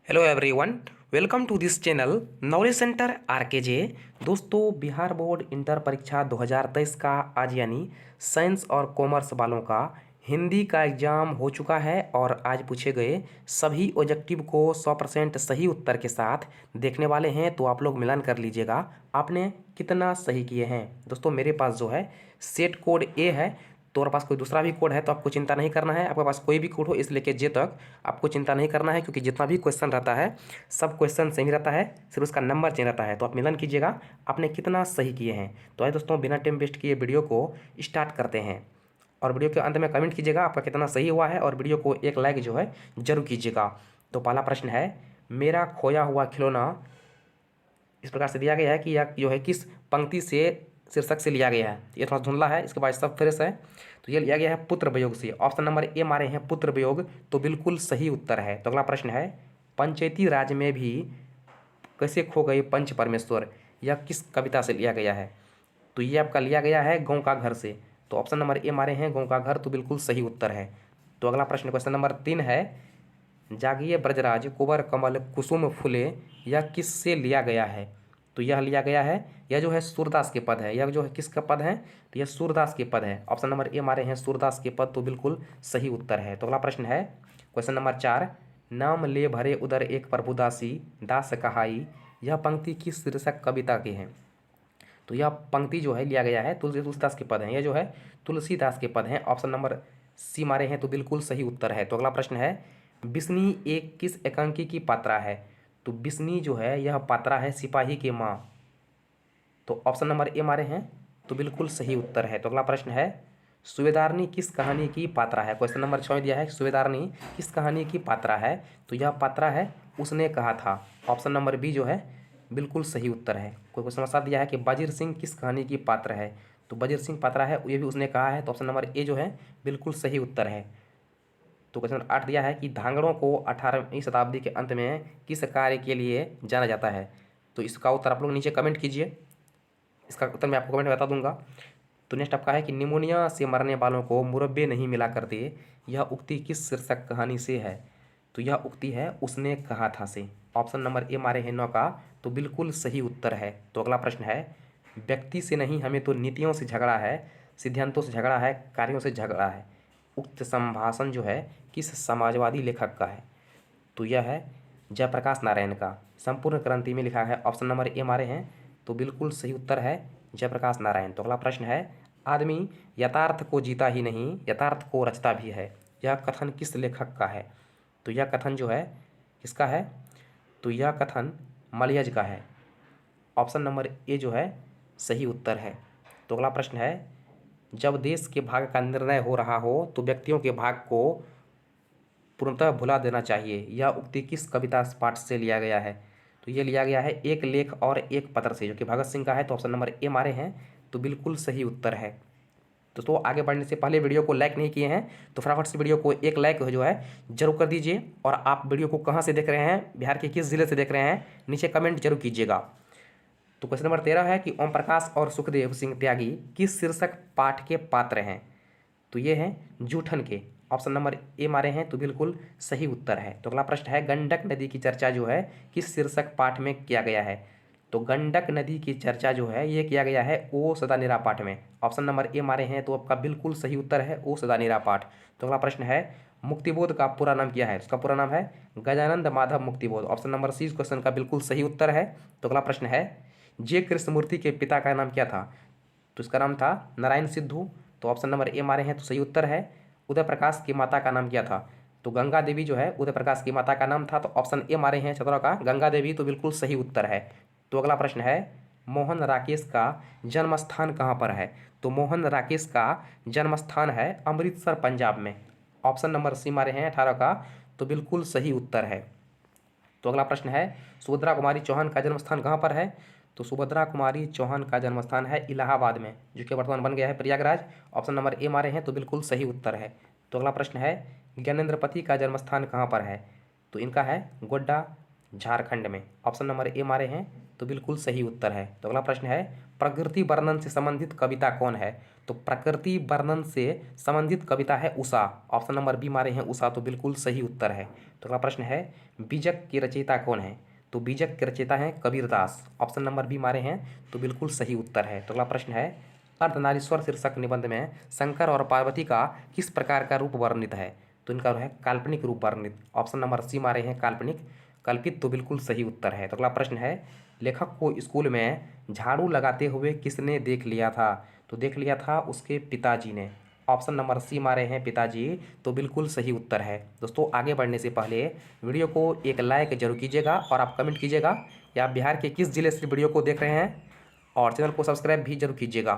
Hello everyone, welcome to this channel knowledge centre RKJ. दोस्तों, Bihar board inter परीक्षा 2023 का आज यानी साइंस और कॉमर्स वालों का हिंदी का एग्ज़ाम हो चुका है और आज पूछे गए सभी ऑब्जेक्टिव को 100% सही उत्तर के साथ देखने वाले हैं। तो आप लोग मिलान कर लीजिएगा आपने कितना सही किए हैं। दोस्तों, मेरे पास जो है सेट कोड ए है, तो अगर पास कोई दूसरा भी कोड है तो आपको चिंता नहीं करना है। आपके पास कोई भी कोड हो इस लेके जे तक आपको चिंता नहीं करना है, क्योंकि जितना भी क्वेश्चन रहता है सब क्वेश्चन सही रहता है, सिर्फ उसका नंबर चेंज रहता है। तो आप मिलन कीजिएगा आपने कितना सही किए हैं। तो आइए दोस्तों, बिना टाइम वेस्ट किए वीडियो को स्टार्ट करते हैं और वीडियो के अंत में कमेंट कीजिएगा आपका कितना सही हुआ है और वीडियो को एक लाइक जो है जरूर कीजिएगा। तो पहला प्रश्न है, मेरा खोया हुआ खिलौना इस प्रकार से दिया गया है कि यह जो है किस पंक्ति से शीर्षक से लिया गया है। ये थोड़ा धुंधला है, इसके बाद सब फ्रेश है। तो ये लिया गया है पुत्र वियोग से। ऑप्शन नंबर ए मारे हैं पुत्र वियोग, तो बिल्कुल सही उत्तर है। तो अगला प्रश्न है, पंचायती राज में भी कैसे खो गए पंच परमेश्वर, यह किस कविता से लिया गया है। तो ये आपका लिया गया है गाँव का घर से। तो ऑप्शन नंबर ए मारे हैं गाँव का घर, तो बिल्कुल सही उत्तर है। तो अगला प्रश्न क्वेश्चन नंबर 3 है, जागिए ब्रजराज कुंवर कमल कुसुम फूले, यह किससे लिया गया है। तो यह लिया गया है, यह जो है सूरदास के पद है। यह जो है किसका पद है, तो यह सूरदास के पद है। ऑप्शन नंबर ए मारे हैं सूरदास के पद, तो बिल्कुल सही उत्तर है। तो अगला प्रश्न है क्वेश्चन नंबर 4, नाम ले भरे उदर एक प्रभुदासी दास कहाई, यह पंक्ति किस शीर्षक कविता की है। तो यह पंक्ति जो है लिया गया है तुलसीदास के पद हैं। यह जो है तुलसीदास के पद हैं। ऑप्शन नंबर सी मारे हैं, तो बिल्कुल सही उत्तर है। तो अगला प्रश्न है, बिस्नी एक किस एकांकी की पात्रा है। तो बिस्नी जो है यह पात्रा है सिपाही के माँ। तो ऑप्शन नंबर ए मारे हैं, तो बिल्कुल सही उत्तर है। तो अगला प्रश्न है, सुवेदारनी किस कहानी की पात्रा है। क्वेश्चन नंबर 6 में दिया है सुवेदारनी किस कहानी की पात्रा है। तो यह पात्रा है उसने कहा था। ऑप्शन नंबर बी जो है बिल्कुल सही उत्तर है। कोई क्वेश्चन नंबर 7 दिया है कि वजीर सिंह किस कहानी की पात्र है। तो वजीर सिंह पात्रा है, ये भी उसने कहा है। तो ऑप्शन नंबर ए जो है बिल्कुल सही उत्तर है। तो क्वेश्चन नंबर 8 दिया है कि धांगड़ों को 18वीं शताब्दी के अंत में किस कार्य के लिए जाना जाता है। तो इसका उत्तर आप लोग नीचे कमेंट कीजिए, इसका उत्तर मैं आपको कमेंट में बता दूंगा। तो नेक्स्ट आपका है कि निमोनिया से मरने वालों को मुरब्बे नहीं मिला करते, यह उक्ति किस शीर्षक कहानी से है। तो यह उक्ति है उसने कहा था से। ऑप्शन नंबर ए मारे हैं 9 का, तो बिल्कुल सही उत्तर है। तो अगला प्रश्न है, व्यक्ति से नहीं हमें तो नीतियों से झगड़ा है, सिद्धांतों से झगड़ा है, कार्यों से झगड़ा है, उक्त संभाषण जो है किस समाजवादी लेखक का है। तो यह है जयप्रकाश नारायण का। संपूर्ण क्रांति में लिखा है। ऑप्शन नंबर ए मारे हैं, तो बिल्कुल सही उत्तर है जयप्रकाश नारायण। तो अगला प्रश्न है, आदमी यथार्थ को जीता ही नहीं यथार्थ को रचता भी है, यह कथन किस लेखक का है। तो यह कथन जो है किसका है, तो यह कथन मलयज का है। ऑप्शन नंबर ए जो है सही उत्तर है। तो अगला प्रश्न है, जब देश के भाग का निर्णय हो रहा हो तो व्यक्तियों के भाग को पूर्णतः भुला देना चाहिए, यह उक्ति किस कविता पाठ से लिया गया है। तो ये लिया गया है एक लेख और एक पत्र से, जो कि भगत सिंह का है। तो ऑप्शन नंबर ए मारे हैं, तो बिल्कुल सही उत्तर है। तो आगे बढ़ने से पहले वीडियो को लाइक नहीं किए हैं तो फटाफट से वीडियो को एक लाइक जो है जरूर कर दीजिए। और आप वीडियो को कहाँ से देख रहे हैं, बिहार के किस जिले से देख रहे हैं, नीचे कमेंट जरूर कीजिएगा। तो क्वेश्चन नंबर 13 है कि ओम प्रकाश और सुखदेव सिंह त्यागी किस शीर्षक पाठ के पात्र हैं। तो ये हैं जूठन के। ऑप्शन नंबर ए मारे हैं, तो बिल्कुल सही उत्तर है। तो अगला प्रश्न है, गंडक नदी की चर्चा जो है किस शीर्षक पाठ में किया गया है। तो गंडक नदी की चर्चा जो है ये किया गया है ओ सदानीरा पाठ में। ऑप्शन नंबर ए मारे हैं, तो आपका बिल्कुल सही उत्तर है ओ सदानीरा पाठ। तो अगला प्रश्न है, मुक्तिबोध का पूरा नाम क्या है। उसका पूरा नाम है Gajanan Madhav Muktibodh. Option number C इस क्वेश्चन का बिल्कुल सही उत्तर है। तो अगला प्रश्न है, जे कृष्णमूर्ति के पिता का नाम क्या था। तो इसका नाम था नारायण सिद्धू। तो ऑप्शन नंबर ए मारे हैं, तो सही उत्तर है। उदय प्रकाश की माता का नाम क्या था। तो गंगा देवी जो है उदय प्रकाश की माता का नाम था। तो ऑप्शन ए मारे हैं 17 का गंगा देवी, तो बिल्कुल सही उत्तर है। तो अगला प्रश्न है, मोहन राकेश का जन्म स्थान कहाँ पर है। तो मोहन राकेश का जन्म स्थान है अमृतसर पंजाब में। ऑप्शन नंबर सी मारे हैं 18 का, तो बिल्कुल सही उत्तर है। तो अगला प्रश्न है, सुभद्रा कुमारी चौहान का जन्म स्थान कहाँ पर है। तो सुभद्रा कुमारी चौहान का जन्म स्थान है इलाहाबाद में, जो कि वर्तमान बन गया है प्रयागराज। ऑप्शन नंबर ए मारे हैं, तो बिल्कुल सही उत्तर है। तो अगला प्रश्न है, ज्ञानेंद्रपति का जन्म स्थान कहाँ पर है। तो इनका है गोड्डा झारखंड में। ऑप्शन नंबर ए मारे हैं, तो बिल्कुल सही उत्तर है। तो अगला प्रश्न है प्रकृति वर्णन से संबंधित कविता कौन है? तो प्रकृति वर्णन से संबंधित कविता है उषा। ऑप्शन नंबर बी मारे हैं उषा, तो बिल्कुल सही उत्तर है। तो अगला प्रश्न है बीजक की रचयिता कौन है? तो बीजक के रचयिता हैं कबीरदास। ऑप्शन नंबर बी मारे हैं, तो बिल्कुल सही उत्तर है। तो अगला प्रश्न है अर्धनारीश्वर शीर्षक निबंध में शंकर और पार्वती का किस प्रकार का रूप वर्णित है? तो इनका है काल्पनिक रूप वर्णित। ऑप्शन नंबर सी मारे हैं काल्पनिक, कल्पित, तो बिल्कुल सही उत्तर है। तो अगला प्रश्न है लेखक को स्कूल में झाड़ू लगाते हुए किसने देख लिया था? तो देख लिया था उसके पिताजी ने। ऑप्शन नंबर सी मारे हैं पिताजी, तो बिल्कुल सही उत्तर है। दोस्तों आगे बढ़ने से पहले वीडियो को एक लाइक जरूर कीजिएगा और आप कमेंट कीजिएगा कि आप बिहार के किस जिले से वीडियो को देख रहे हैं, और चैनल को सब्सक्राइब भी जरूर कीजिएगा।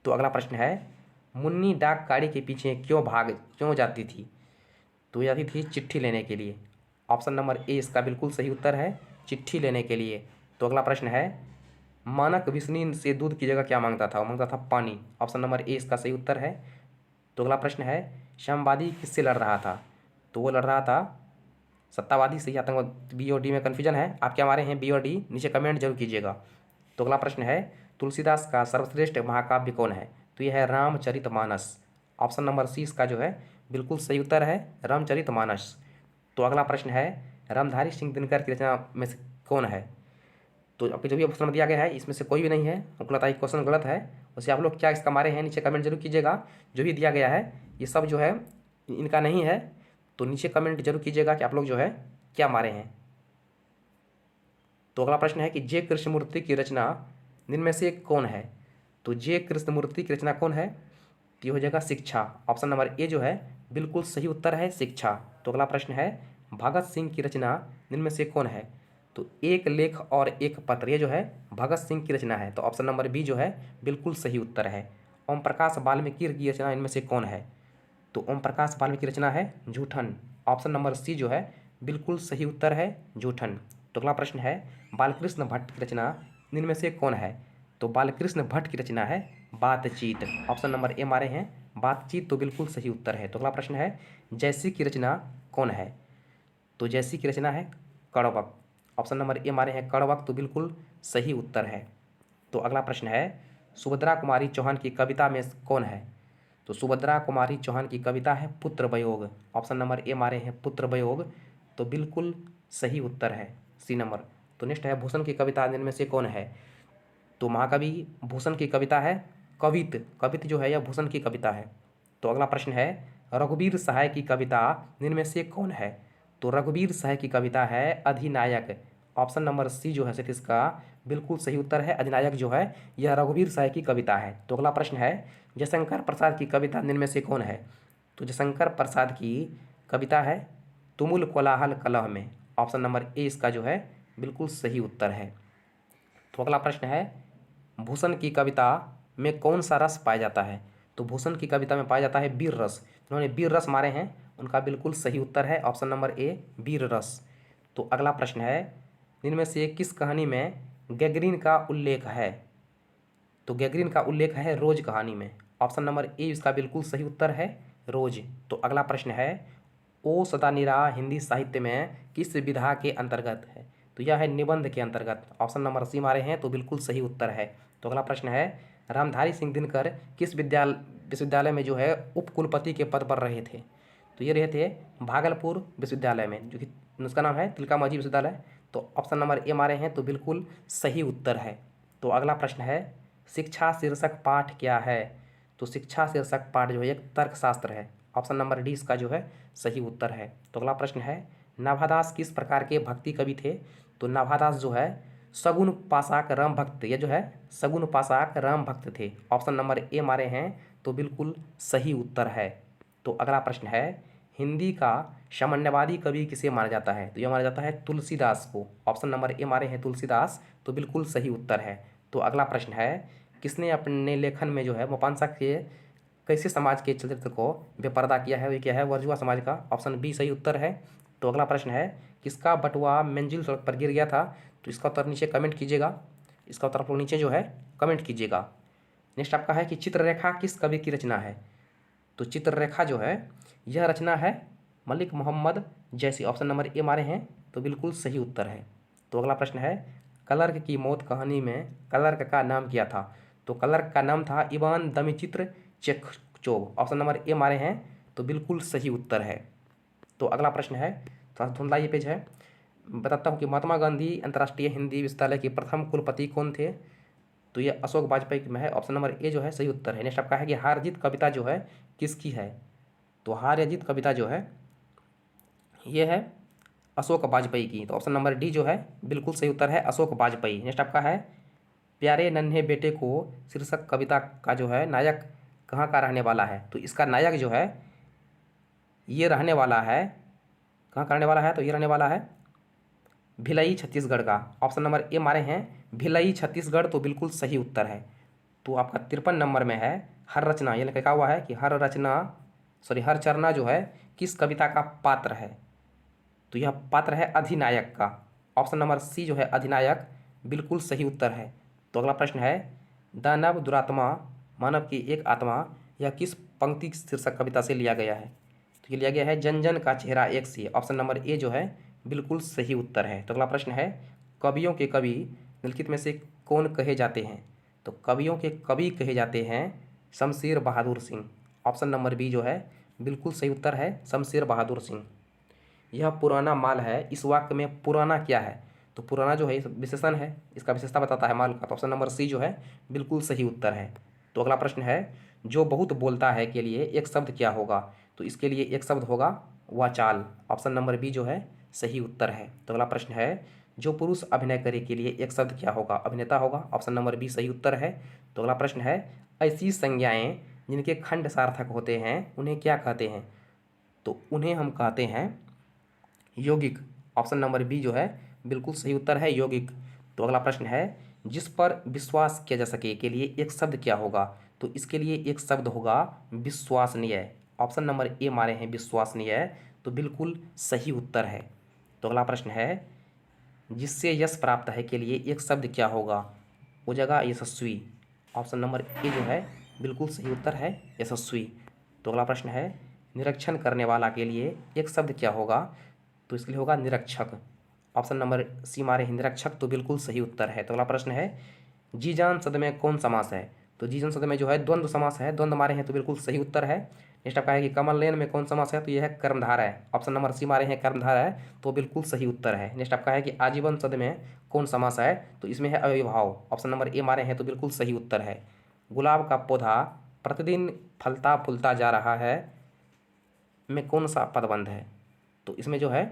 तो अगला प्रश्न है मुन्नी डाक गाड़ी के पीछे क्यों जाती थी? तो जाती थी चिट्ठी लेने के लिए। ऑप्शन नंबर ए इसका बिल्कुल सही उत्तर है, चिट्ठी लेने के लिए। तो अगला प्रश्न है मानक विष्णु से दूध की जगह क्या मांगता था? वो मांगता था पानी। ऑप्शन नंबर ए इसका सही उत्तर है। तो अगला प्रश्न है साम्यवादी किससे लड़ रहा था? तो वो लड़ रहा था सत्तावादी से, आतंकवाद। बी और डी में कन्फ्यूजन है, आप क्या मारे हैं बी और डी, नीचे कमेंट जरूर कीजिएगा। तो अगला प्रश्न है तुलसीदास का सर्वश्रेष्ठ महाकाव्य कौन है? तो यह है रामचरितमानस। ऑप्शन नंबर सी इसका जो है बिल्कुल सही उत्तर है, रामचरितमानस। तो अगला प्रश्न है रामधारी सिंह दिनकर की रचना में से कौन है? तो आपको जो भी ऑप्शन दिया गया है इसमें से कोई भी नहीं है, हमको लगता है क्वेश्चन गलत है। वैसे आप लोग क्या इसका मारे हैं नीचे कमेंट जरूर कीजिएगा। जो भी दिया गया है ये सब जो है इनका नहीं है, तो नीचे कमेंट जरूर कीजिएगा कि आप लोग जो है क्या मारे हैं। तो अगला प्रश्न है कि जे कृष्णमूर्ति की रचना इनमें से कौन है? तो जे कृष्णमूर्ति की रचना कौन है? तो ये हो जाएगा शिक्षा। ऑप्शन नंबर ए जो है बिल्कुल सही उत्तर है, शिक्षा। तो अगला प्रश्न है भगत सिंह की रचना इनमें से कौन है? तो एक लेख और एक पत्र, ये जो है भगत सिंह की रचना है। तो ऑप्शन नंबर बी जो है बिल्कुल सही उत्तर है। ओम प्रकाश वाल्मीकि की रचना इनमें से कौन है? तो ओम प्रकाश वाल्मीकि की रचना है जूठन। ऑप्शन नंबर सी जो है बिल्कुल सही उत्तर है, जूठन। तो अगला प्रश्न है बालकृष्ण भट्ट की रचना इनमें से कौन है? तो बालकृष्ण भट्ट की रचना है बातचीत। ऑप्शन नंबर ए मारे हैं बातचीत, तो बिल्कुल सही उत्तर है। तो अगला प्रश्न है जैसी की रचना कौन है? तो जैसी की रचना है कड़वक। ऑप्शन नंबर ए मारे हैं कड़वक, तो बिल्कुल सही उत्तर है। तो अगला प्रश्न है सुभद्रा कुमारी चौहान की कविता में कौन है? तो सुभद्रा कुमारी चौहान की कविता है पुत्र वियोग। ऑप्शन नंबर ए मारे हैं पुत्र वियोग, तो बिल्कुल सही उत्तर है, सी नंबर। तो नेक्स्ट है भूषण की कविता इनमें से कौन है? तो महाकवि भूषण की कविता है कवित। कवित जो है यह भूषण की कविता है। तो अगला प्रश्न है रघुवीर सहाय की कविता इनमें से कौन है? तो रघुवीर सहाय की कविता है अधिनायक। ऑप्शन नंबर सी जो है सिर्फ इसका बिल्कुल सही उत्तर है, अधिनायक जो है यह रघुवीर सहाय की कविता है। तो अगला प्रश्न है जयशंकर प्रसाद की कविता इनमें से कौन है? तो जयशंकर प्रसाद की कविता है तुमुल कोलाहल कलह में। ऑप्शन नंबर ए इसका जो है बिल्कुल सही उत्तर है। तो अगला प्रश्न है भूषण की कविता में कौन सा रस पाया जाता है? तो भूषण की कविता में पाया जाता है वीर रस। जिन्होंने वीर रस मारे हैं उनका बिल्कुल सही उत्तर है ऑप्शन नंबर ए, वीर रस। तो अगला प्रश्न है इनमें से किस कहानी में गैगरीन का उल्लेख है? तो गैगरीन का उल्लेख है रोज कहानी में। ऑप्शन नंबर ए इसका बिल्कुल सही उत्तर है, रोज। तो अगला प्रश्न है ओ सदानिरा हिंदी साहित्य में किस विधा के अंतर्गत है? तो यह है निबंध के अंतर्गत। ऑप्शन नंबर सी मारे हैं, तो बिल्कुल सही उत्तर है। तो अगला प्रश्न है रामधारी सिंह दिनकर किस विश्वविद्यालय में जो है उप कुलपति के पद पर रहे थे? तो ये रहे थे भागलपुर विश्वविद्यालय में, जो कि उसका नाम है तिलका मांझी विश्वविद्यालय। तो ऑप्शन नंबर ए मारे हैं, तो बिल्कुल सही उत्तर है। तो अगला प्रश्न है शिक्षा शीर्षक पाठ क्या है? तो शिक्षा शीर्षक पाठ जो है एक तर्कशास्त्र है। ऑप्शन नंबर डी इसका जो है सही उत्तर है। तो अगला प्रश्न है नाभादास किस प्रकार के भक्ति कवि थे? तो नाभादास जो है सगुन पाशाक राम भक्त, ये जो है सगुन पाशाक राम भक्त थे। ऑप्शन नंबर ए मारे हैं, तो बिल्कुल सही उत्तर है। तो अगला प्रश्न है हिंदी का सामान्यवादी कवि किसे माना जाता है? तो यह माना जाता है तुलसीदास को। ऑप्शन नंबर ए मारे हैं तुलसीदास, तो बिल्कुल सही उत्तर है। तो अगला प्रश्न है किसने अपने लेखन में जो है मोपांसा के कैसे समाज के चरित्र को बेपर्दा किया है? ये क्या है वर्जुआ समाज का। ऑप्शन बी सही उत्तर है। तो अगला प्रश्न है किसका बटुआ मंजिल सड़क पर गिर गया था? तो इसका उत्तर नीचे कमेंट कीजिएगा, इसका उत्तर आप लोग नीचे जो है कमेंट कीजिएगा। नेक्स्ट आपका है कि चित्ररेखा किस कवि की रचना है? तो चित्ररेखा जो है यह रचना है मलिक मोहम्मद जैसी। ऑप्शन नंबर ए मारे हैं, तो बिल्कुल सही उत्तर है। तो अगला प्रश्न है क्लर्क की मौत कहानी में क्लर्क का नाम क्या था? तो क्लर्क का नाम था इवान दमिचित्र चेखचोव। ऑप्शन नंबर ए मारे हैं तो बिल्कुल सही उत्तर है। तो अगला प्रश्न है, थोड़ा धुंधला ये पेज है। बताता हूँ कि महात्मा गांधी अंतर्राष्ट्रीय हिंदी विश्वविद्यालय के प्रथम कुलपति कौन थे? तो ये अशोक वाजपेयी में है। ऑप्शन नंबर ए जो है सही उत्तर है। नेक्स्ट आपका है कि हार जीत कविता जो है किसकी है? तो हार या जीत कविता जो है ये है अशोक वाजपेयी की। तो ऑप्शन नंबर डी जो है बिल्कुल सही उत्तर है, अशोक वाजपेयी। नेक्स्ट आपका है प्यारे नन्हे बेटे को शीर्षक कविता का जो है नायक कहाँ का रहने वाला है? तो इसका नायक जो है ये रहने वाला है, कहाँ का रहने वाला है? तो ये रहने वाला है भिलई छत्तीसगढ़ का। ऑप्शन नंबर ए मारे हैं भिलई छत्तीसगढ़, तो बिल्कुल सही उत्तर है। तो आपका 53 नंबर में है हर रचना, यानी लिखा हुआ है कि हर चरना जो है किस कविता का पात्र है? तो यह पात्र है अधिनायक का। ऑप्शन नंबर सी जो है अधिनायक बिल्कुल सही उत्तर है। तो अगला प्रश्न है दानव दुरात्मा मानव की एक आत्मा यह किस पंक्ति शीर्षक कविता से लिया गया है? तो ये लिया गया है जन जन का चेहरा एक सी। ऑप्शन नंबर ए जो है बिल्कुल सही उत्तर है। तो अगला प्रश्न है कवियों के कवि निम्नलिखित में से कौन कहे जाते हैं? तो कवियों के कवि कहे जाते हैं Shamsher Bahadur Singh. Option number B जो है बिल्कुल सही उत्तर है, शमशेर बहादुर सिंह। यह पुराना माल है, इस वाक्य में पुराना क्या है? तो पुराना जो है विशेषण है, इसका विशेषता बताता है माल का। तो ऑप्शन नंबर सी जो है बिल्कुल सही उत्तर है। तो अगला प्रश्न है जो बहुत बोलता है के लिए एक शब्द क्या होगा? तो इसके लिए एक शब्द होगा वाचाल। ऑप्शन नंबर बी जो है सही उत्तर है। तो अगला प्रश्न है जो पुरुष अभिनय करे के लिए एक शब्द क्या होगा? अभिनेता होगा। ऑप्शन नंबर बी सही उत्तर है। तो अगला प्रश्न है ऐसी संज्ञाएं जिनके खंड सार्थक होते हैं उन्हें क्या कहते हैं? तो उन्हें हम कहते हैं यौगिक। ऑप्शन नंबर बी जो है बिल्कुल सही उत्तर है, यौगिक। तो अगला प्रश्न है जिस पर विश्वास किया जा सके के लिए एक शब्द क्या होगा? तो इसके लिए एक शब्द होगा विश्वसनीय। ऑप्शन नंबर ए मारे हैं विश्वसनीय, तो बिल्कुल सही उत्तर है। तो अगला प्रश्न है जिससे यश प्राप्त है के लिए एक शब्द क्या होगा? वो जगह यशस्वी। ऑप्शन नंबर ए जो है बिल्कुल सही उत्तर है, यशस्वी। तो अगला प्रश्न है निरीक्षण करने वाला के लिए एक शब्द क्या होगा? तो इसके लिए होगा निरीक्षक। ऑप्शन नंबर सी मारे हैं निरीक्षक, तो बिल्कुल सही उत्तर है। तो अगला प्रश्न है जी जान शब्द में कौन समास है? तो जी जान शब्द में जो है द्वंद्व समास है, द्वंद्व मारे हैं तो बिल्कुल सही उत्तर है। नेक्स्ट आपका है कि कमल नयन में कौन समास है? तो यह है कर्मधारय है। ऑप्शन नंबर सी मारे हैं कर्मधारय, तो बिल्कुल सही उत्तर है। नेक्स्ट आपका है कि आजीवन शब्द में कौन समास है? तो इसमें है अविभाव। ऑप्शन नंबर ए मारे हैं तो बिल्कुल सही उत्तर है। गुलाब का पौधा प्रतिदिन फलता फूलता जा रहा है में कौन सा पदबंध है? तो इसमें जो है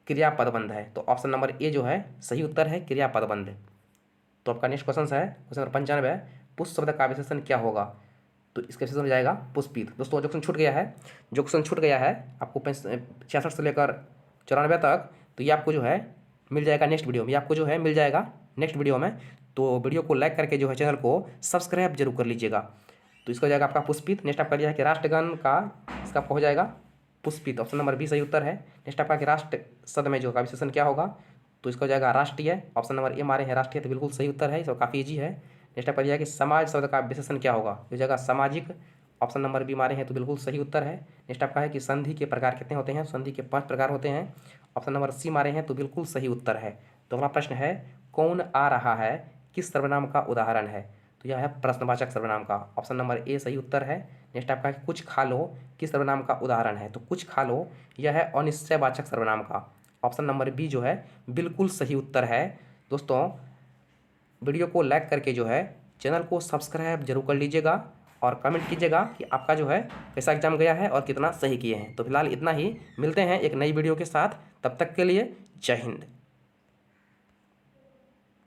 क्रिया पदबंध है। तो ऑप्शन नंबर ए जो है सही उत्तर है, क्रिया पदबंध। तो आपका नेक्स्ट क्वेश्चन है क्वेश्चन नंबर 95 पुष्प शब्द का विशेषण क्या होगा? तो इसका विशेषण हो जाएगा पुष्पित। दोस्तों जो क्वेश्चन छूट गया है आपको 66 से लेकर 94 तक, तो ये आपको जो है मिल जाएगा नेक्स्ट वीडियो में, तो वीडियो को लाइक करके जो है चैनल को सब्सक्राइब जरूर कर लीजिएगा। तो इसका हो जाएगा आपका पुष्पित। नेक्स्ट आपका लिया है कि राष्ट्रगान का इसका आपका हो जाएगा पुष्पित। ऑप्शन नंबर बी सही उत्तर है। नेक्स्ट आपका कि राष्ट्र शब्द में जो का विशेषण क्या होगा? तो इसका हो जाएगा राष्ट्रीय। ऑप्शन नंबर ए मारे हैं राष्ट्रीय, तो बिल्कुल सही उत्तर है, इसका काफ़ी ईजी है। नेक्स्ट आपका लिया है कि समाज शब्द का विशेषण क्या होगा? तो जगह सामाजिक। ऑप्शन नंबर बी मारे हैं तो बिल्कुल सही उत्तर है। नेक्स्ट आपका है कि संधि के प्रकार कितने होते हैं? संधि के 5 प्रकार होते हैं। ऑप्शन नंबर सी मारे हैं तो बिल्कुल सही उत्तर है। तो अगला प्रश्न है कौन आ रहा है किस सर्वनाम का उदाहरण है? तो यह है प्रश्नवाचक सर्वनाम का। ऑप्शन नंबर ए सही उत्तर है। नेक्स्ट आपका है कुछ खा लो किस सर्वनाम का उदाहरण है? तो कुछ खा लो यह है अनिश्चयवाचक सर्वनाम का। ऑप्शन नंबर बी जो है बिल्कुल सही उत्तर है। दोस्तों वीडियो को लाइक करके जो है चैनल को सब्सक्राइब जरूर कर लीजिएगा और कमेंट कीजिएगा कि आपका जो है कैसा एग्जाम गया है और कितना सही किए हैं। तो फिलहाल इतना ही, मिलते हैं एक नई वीडियो के साथ, तब तक के लिए जय हिंद।